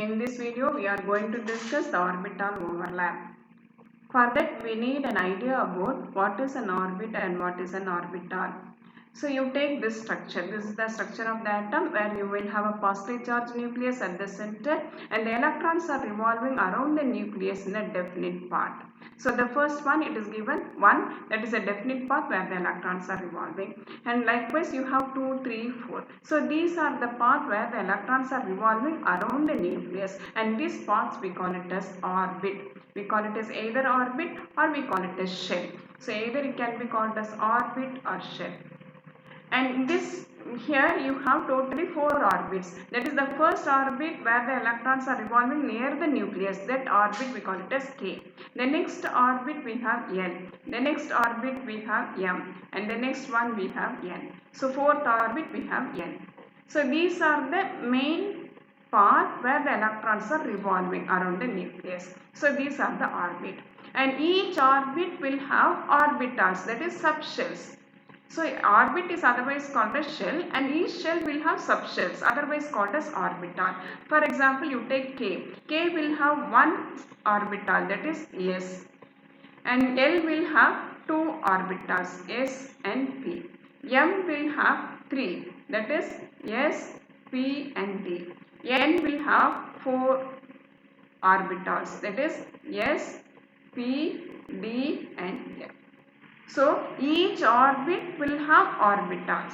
In this video, we are going to discuss the orbital overlap. For that, we need an idea about what is an orbit and what is an orbital. So you take this structure. This is the structure of the atom where you will have a positive charge nucleus at the center and the electrons are revolving around the nucleus in a definite path. So the first one, it is given 1, that is a definite path where the electrons are revolving, and likewise you have 2, 3, 4. So these are the path where the electrons are revolving around the nucleus, and these paths we call it as orbit. We call it as either orbit or we call it as shell. So either it can be called as orbit or shell. And this here you have totally 4 orbits. That is the first orbit where the electrons are revolving near the nucleus. That orbit we call it as K. The next orbit we have L. The next orbit we have M. And the next one we have N. So fourth orbit we have N. So these are the main path where the electrons are revolving around the nucleus. So these are the orbit. And each orbit will have orbitals, that is subshells. So orbit is otherwise called as shell, and each shell will have subshells, otherwise called as orbital. For example, you take K. K will have one orbital, that is S, and L will have 2 orbitals, S and P. M will have 3, that is S, P and D. N will have 4 orbitals, that is S, P, D and F. So each orbit will have orbitals.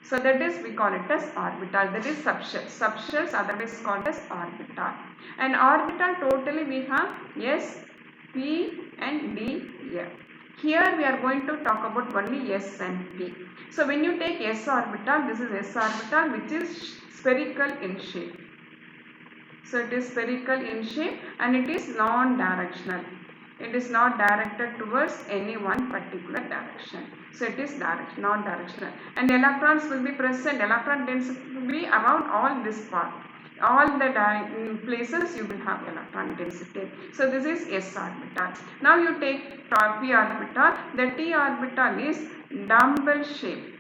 So that is, we call it as orbital, that is subshells. Subshells otherwise called as orbital. And orbital totally we have S, P and D, F. Here we are going to talk about only S and P. So when you take S orbital, this is S orbital which is spherical in shape. So it is spherical in shape and it is non-directional. It is not directed towards any one particular direction. So it is non-directional. And electrons will be present, electron density will be around all this part. All the places you will have electron density. So this is S orbital. Now you take P orbital. The T orbital is dumbbell shape.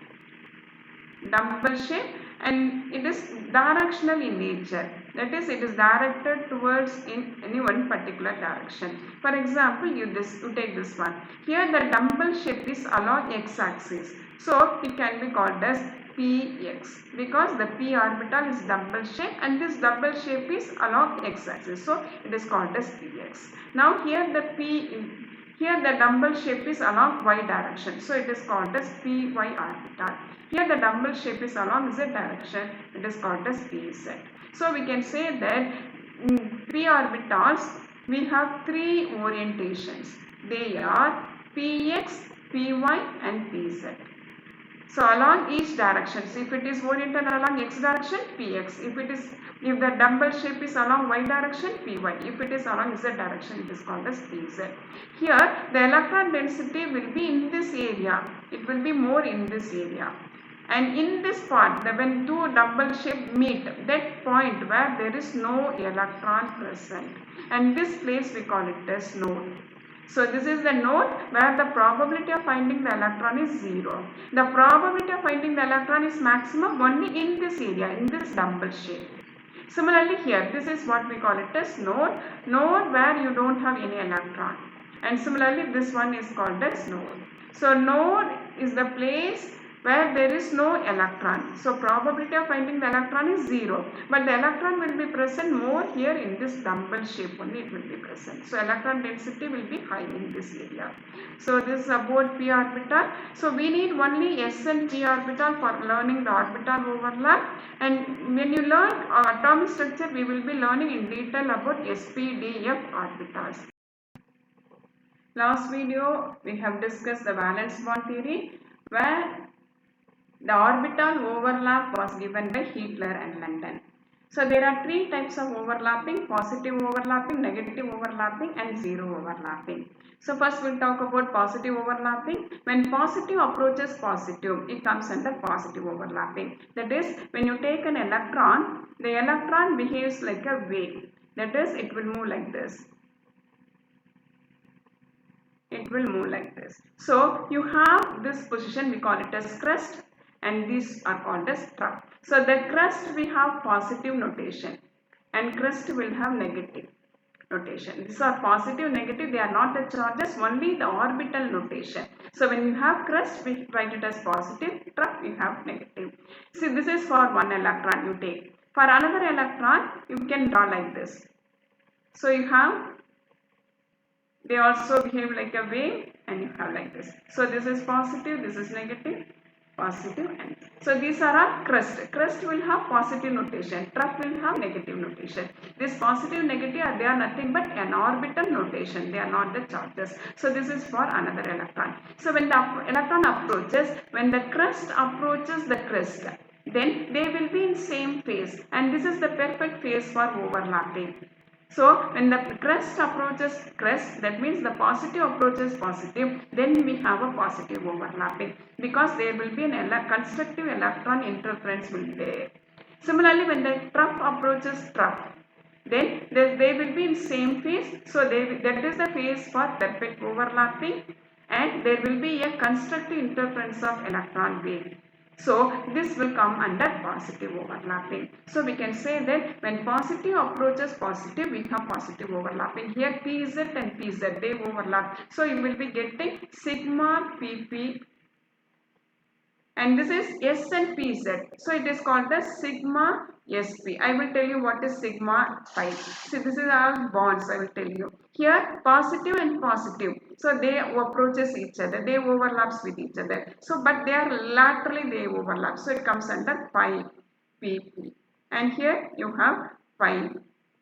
Dumbbell shape, and it is directional in nature. That is, it is directed towards in any one particular direction. For example, you take this one. Here the dumbbell shape is along x-axis. So it can be called as Px because the P orbital is dumbbell shape and this double shape is along x-axis. So it is called as Px. Now here the dumbbell shape is along y direction. So it is called as Py orbital. Here the dumbbell shape is along z direction. It is called as Pz. So we can say that P orbitals, we have 3 orientations. They are Px, Py and Pz. So along each direction, so if it is oriented along x direction, Px. If the dumbbell shape is along y direction, Py. If it is along z direction, it is called as Pz. Here the electron density will be in this area. It will be more in this area. And in this part, when 2 dumbbell shape meet, that point where there is no electron present, and this place we call it as node. So this is the node where the probability of finding the electron is 0. The probability of finding the electron is maximum only in this area, in this dumbbell shape. Similarly here, this is what we call it as node where you don't have any electron. And similarly this one is called as node. So node is the place where there is no electron. So probability of finding the electron is 0. But the electron will be present more here in this dumbbell shape only it will be present. So electron density will be high in this area. So this is about P orbital. So we need only S and P orbital for learning the orbital overlap. And when you learn atomic structure, we will be learning in detail about SPDF orbitals. Last video we have discussed the valence bond theory where the orbital overlap was given by Hitler and London. So there are 3 types of overlapping: positive overlapping, negative overlapping and zero overlapping. So first we'll talk about positive overlapping. When positive approaches positive, it comes under positive overlapping. That is, when you take an electron, the electron behaves like a wave. That is, it will move like this. It will move like this. So you have this position, we call it as crest, and these are called as trough. So the crest we have positive notation. and crest will have negative notation. These are positive, negative, they are not the charges, only the orbital notation. So when you have crest, we write it as positive, trough you have negative. See, this is for one electron you take. For another electron, you can draw like this. So you have, they also behave like a wave, and you have like this. So this is positive, this is negative, positive, and so these are our crest. Crest will have positive notation, trough will have negative notation. This positive, negative, they are nothing but an orbital notation, they are not the charges. So this is for another electron. So when the electron approaches, when the crest approaches the crest, then they will be in same phase, and this is the perfect phase for overlapping. So when the crest approaches crest, that means the positive approaches positive, then we have a positive overlapping, because there will be an constructive electron interference will be there. Similarly, when the trough approaches trough, then they will be in same phase. So that is the phase for perfect overlapping, and there will be a constructive interference of electron wave. So this will come under positive overlapping. So we can say that when positive approaches positive, we have positive overlapping. Here PZ and PZ, they overlap. So you will be getting sigma PP, and this is S and PZ. So it is called the sigma SP. I will tell you what is sigma pi. See, this is our bonds, I will tell you. Here positive and positive. So they approaches each other. They overlaps with each other. So but they are laterally, they overlap. So it comes under pi PP. And here you have pi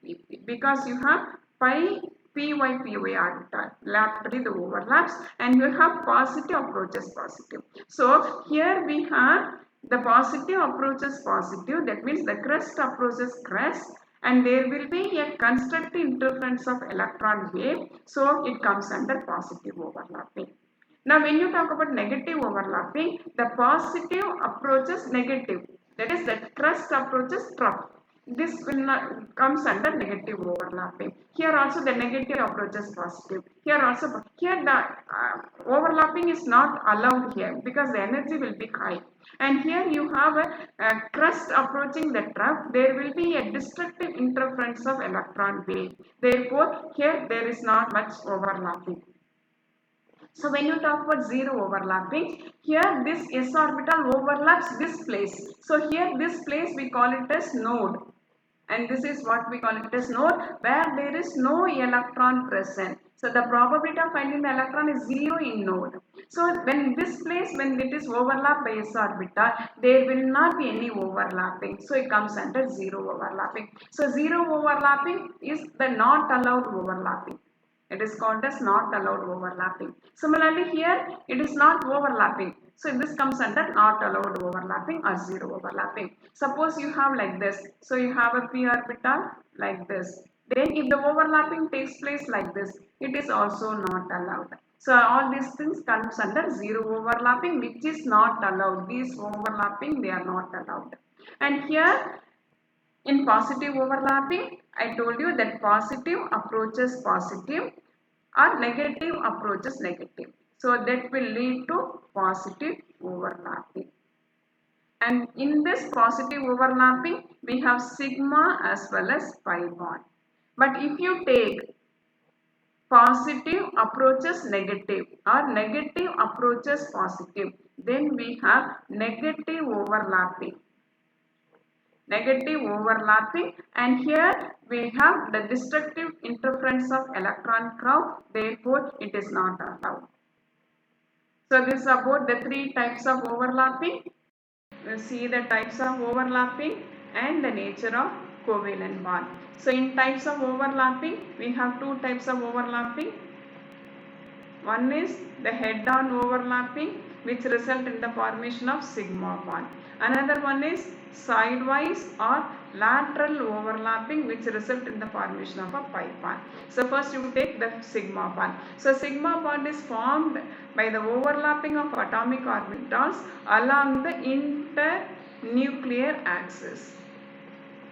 PP. Because you have pi py orbital, laterally the overlaps, and you have positive approaches positive. So here we have the positive approaches positive, that means the crest approaches crest, and there will be a constructive interference of electron wave, so it comes under positive overlapping. Now when you talk about negative overlapping, the positive approaches negative, that is the crest approaches trough. This will not comes under negative overlapping. Here also the negative approaches positive. Here also, here the overlapping is not allowed here, because the energy will be high. And here you have a crest approaching the trough. There will be a destructive interference of electron wave. Therefore, here there is not much overlapping. So when you talk about zero overlapping, here this s orbital overlaps this place. So here this place we call it as node. And this is what we call it as node, where there is no electron present. So the probability of finding the electron is 0 in node. So when this place, when it is overlapped by s orbital, there will not be any overlapping. So it comes under zero overlapping. So zero overlapping is the not allowed overlapping. It is called as not allowed overlapping. Similarly here it is not overlapping. So this comes under not allowed overlapping or zero overlapping. Suppose you have like this. So you have a p orbital like this. Then if the overlapping takes place like this, it is also not allowed. So all these things comes under zero overlapping, which is not allowed. These overlapping, they are not allowed. And here in positive overlapping, I told you that positive approaches positive or negative approaches negative. So that will lead to positive overlapping. And in this positive overlapping, we have sigma as well as pi bond. But if you take positive approaches negative or negative approaches positive, then we have negative overlapping. Negative overlapping, and here we have the destructive interference of electron crowd, therefore it is not allowed. So this is about the three types of overlapping. We'll see the types of overlapping and the nature of covalent bond. So in types of overlapping, we have two types of overlapping. One is the head-on overlapping, which result in the formation of sigma bond. Another one is sidewise or lateral overlapping, which result in the formation of a pi bond. So first you take the sigma bond. So sigma bond is formed by the overlapping of atomic orbitals along the internuclear axis.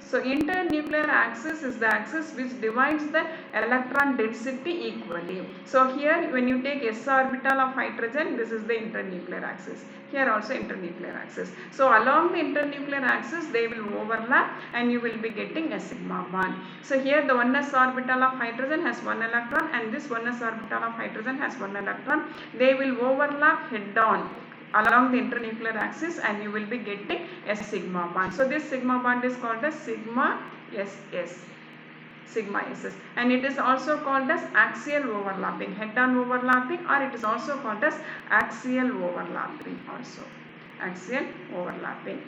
So internuclear axis is the axis which divides the electron density equally. So here when you take s orbital of hydrogen, this is the internuclear axis. Here also internuclear axis. So along the internuclear axis they will overlap and you will be getting a sigma bond. So here the 1s orbital of hydrogen has one electron and this 1s orbital of hydrogen has one electron. They will overlap head on along the internuclear axis and you will be getting a sigma bond. So this sigma bond is called as sigma SS. Sigma SS, and it is also called as axial overlapping, head-on overlapping, or it is also called as axial overlapping also. Axial overlapping.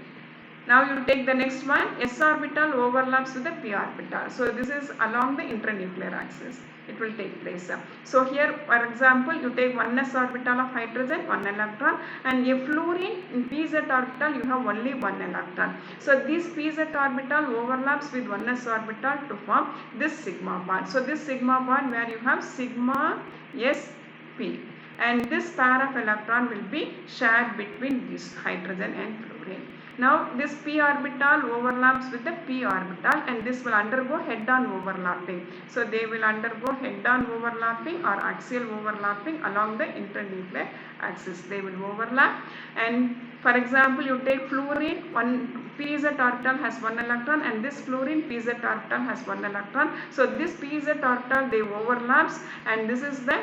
Now you take the next one, s orbital overlaps with the p orbital. So this is along the internuclear axis. It will take place. So here for example you take 1s orbital of hydrogen, 1 electron, and a fluorine in pz orbital you have only 1 electron. So this pz orbital overlaps with 1s orbital to form this sigma bond. So this sigma bond where you have sigma sp, and this pair of electron will be shared between this hydrogen and fluorine. Now this p orbital overlaps with the p orbital and this will undergo head-on overlapping. So they will undergo head-on overlapping or axial overlapping along the internuclear axis. They will overlap, and for example you take fluorine, one pz orbital has one electron and this fluorine pz orbital has one electron. So this pz orbital they overlaps and this is the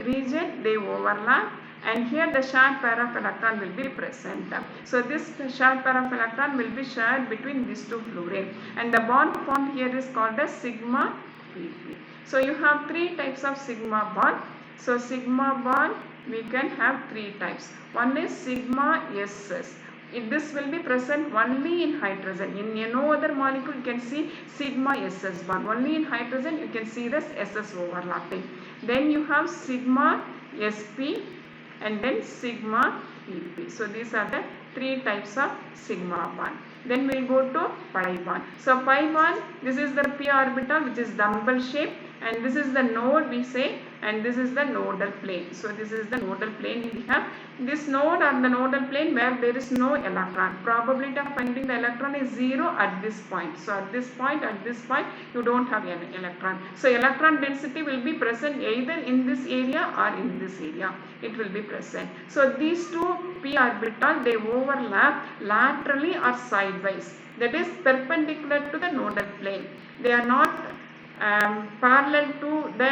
region they overlap, and here the shared pair of electron will be present. So this shared pair of electron will be shared between these two fluorine, and the bond formed here is called as sigma pp. So you have three types of sigma bond. So sigma bond we can have three types. One is sigma SS. This will be present only in hydrogen. In no other molecule you can see sigma SS bond. Only in hydrogen you can see this SS overlapping. Then you have sigma sp and then sigma pp. So these are the three types of sigma bond. Then we will go to pi bond. So pi bond, this is the p orbital which is dumbbell shape, and this is the node we say, and this is the nodal plane. So this is the nodal plane. We have this node or the nodal plane where there is no electron. Probability of finding the electron is 0 at this point. So at this point you don't have an electron. So electron density will be present either in this area or in this area. It will be present. So these two p orbital they overlap laterally or sideways. That is perpendicular to the nodal plane. They are not parallel to the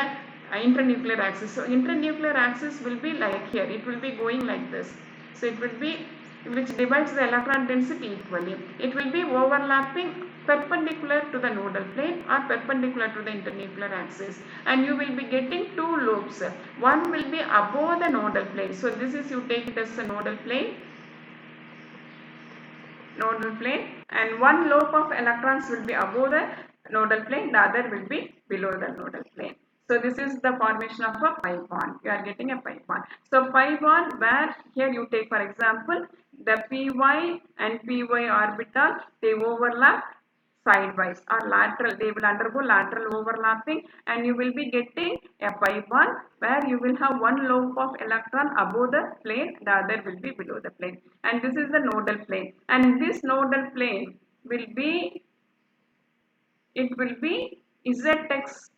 internuclear axis. So internuclear axis will be like here. It will be going like this. So it will be, which divides the electron density equally. It will be overlapping perpendicular to the nodal plane or perpendicular to the internuclear axis, and you will be getting two lobes. One will be above the nodal plane. So this is, you take it as a nodal plane, and one lobe of electrons will be above the nodal plane, the other will be below the nodal plane. So this is the formation of a pi bond. You are getting a pi bond. So pi bond where here you take for example the py and py orbital, they overlap sidewise or lateral. They will undergo lateral overlapping, and you will be getting a pi bond where you will have one lobe of electron above the plane, the other will be below the plane, and this is the nodal plane, and this nodal plane will be, it will be ZX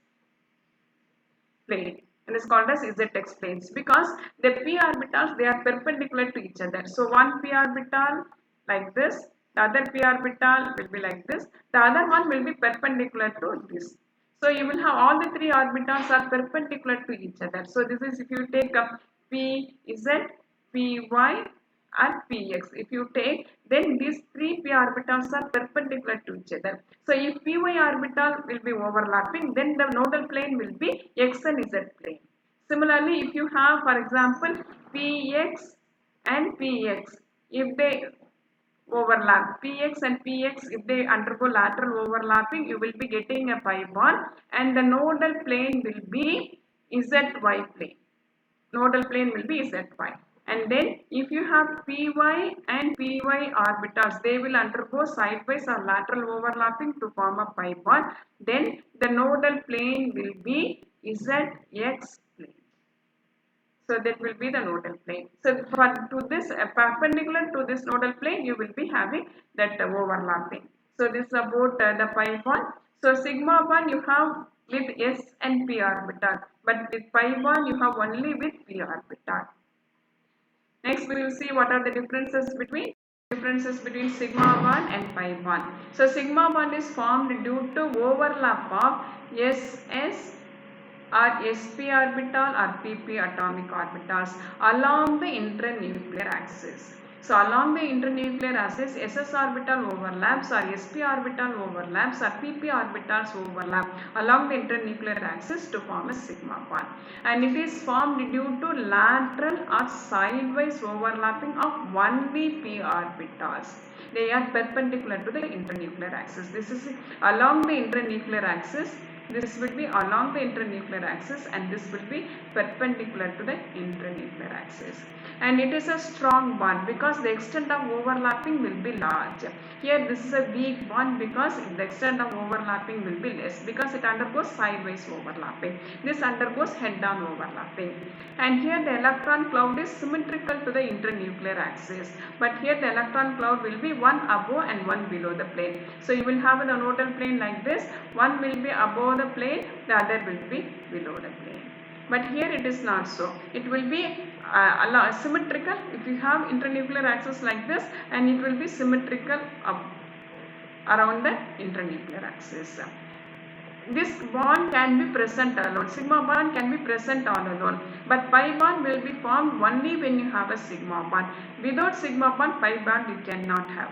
plane, and is called as ZX planes because the p orbitals they are perpendicular to each other. So one p orbital like this, the other p orbital will be like this, the other one will be perpendicular to this. So you will have all the three orbitals are perpendicular to each other. So this is, if you take up PZ, PY and Px, if you take, then these three p orbitals are perpendicular to each other. So if py orbital will be overlapping, then the nodal plane will be x and z plane. Similarly, if you have for example px and px, if they overlap, px and px, if they undergo lateral overlapping, you will be getting a pi bond, and the nodal plane will be zy plane. Nodal plane will be zy. And then if you have py and py orbitals, they will undergo sidewise or lateral overlapping to form a pi bond. Then the nodal plane will be zx plane. So that will be the nodal plane. So for to this perpendicular to this nodal plane, you will be having that overlapping. So this is about the pi bond. So sigma bond you have with s and p orbital, but with pi bond you have only with p orbital. Next we will see what are the differences between sigma bond and pi bond. So sigma bond is formed due to overlap of ss or sp orbital or pp atomic orbitals along the internuclear axis. So along the internuclear axis, ss orbital overlaps or sp orbital overlaps or pp orbitals overlap along the internuclear axis to form a sigma bond, and it is formed due to lateral or sidewise overlapping of only p orbitals. They are perpendicular to the internuclear axis. This is along the internuclear axis. This will be along the internuclear axis and this will be perpendicular to the internuclear axis. And it is a strong bond because the extent of overlapping will be large. Here this is a weak bond because the extent of overlapping will be less because it undergoes sidewise overlapping. This undergoes head-on overlapping. And here the electron cloud is symmetrical to the internuclear axis. But here the electron cloud will be one above and one below the plane. So you will have the nodal plane like this. One will be above the plane, the other will be below the plane. But here it is not so. It will be symmetrical. If you have internuclear axis like this, and it will be symmetrical around the internuclear axis. This bond can be present alone. Sigma bond can be present all alone. But pi bond will be formed only when you have a sigma bond. Without sigma bond, pi bond you cannot have.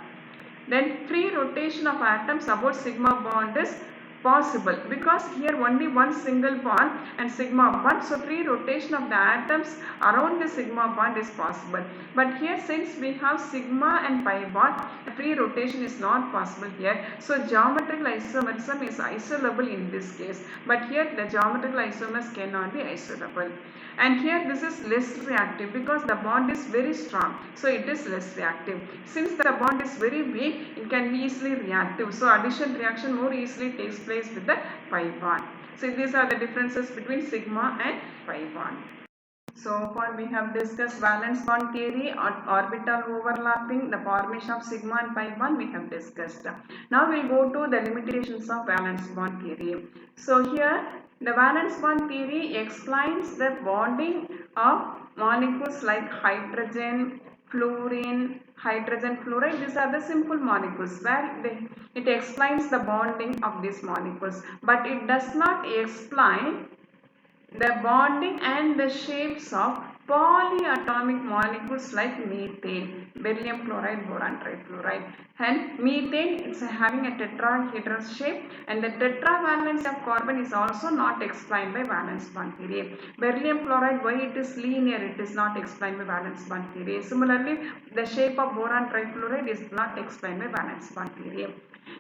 Then free rotation of atoms about sigma bond is possible because here only one single bond and sigma bond, so free rotation of the atoms around the sigma bond is possible. But here since we have sigma and pi bond, free rotation is not possible here. So geometrical isomerism is isolable in this case, but here the geometrical isomers cannot be isolable. And here this is less reactive because the bond is very strong, so it is less reactive. Since the bond is very weak, it can be easily reactive, so addition reaction more easily takes place with the pi bond. So these are the differences between sigma and pi bond. So far we have discussed valence bond theory, orbital overlapping, the formation of sigma and pi bond we have discussed. Now we will go to the limitations of valence bond theory. So here the valence bond theory explains the bonding of molecules like hydrogen, fluorine, hydrogen fluoride. These are the simple molecules where it explains the bonding of these molecules, but it does not explain the bonding and the shapes of polyatomic molecules like methane, beryllium chloride, boron trifluoride. And methane is having a tetrahedral shape, and the tetravalence of carbon is also not explained by valence bond theory. Beryllium chloride, why it is linear, it is not explained by valence bond theory. Similarly, the shape of boron trifluoride is not explained by valence bond theory.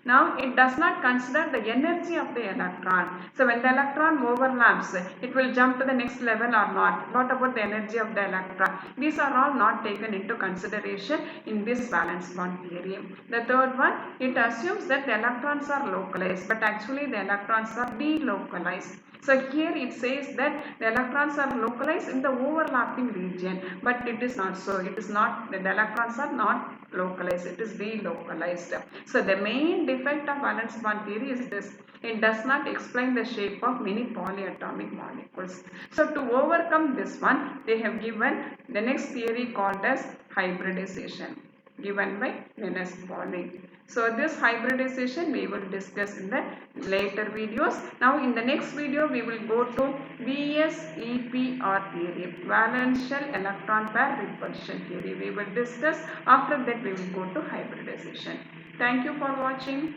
Now it does not consider the energy of the electron. So when the electron overlaps, it will jump to the next level or not. What about the energy of the electron? These are all not taken into consideration in this valence bond theory. The third one, it assumes that the electrons are localized, but actually the electrons are delocalized. So here it says that the electrons are localized in the overlapping region, but it is not so. It is not, the electrons are not localized, it is delocalized. So the main defect of valence bond theory is this: it does not explain the shape of many polyatomic molecules. So to overcome this one, they have given the next theory called as hybridization, given by Linus Pauling. So this hybridization we will discuss in the later videos. Now in the next video we will go to VSEPR theory, valence shell electron pair repulsion theory. We will discuss, after that we will go to hybridization. Thank you for watching.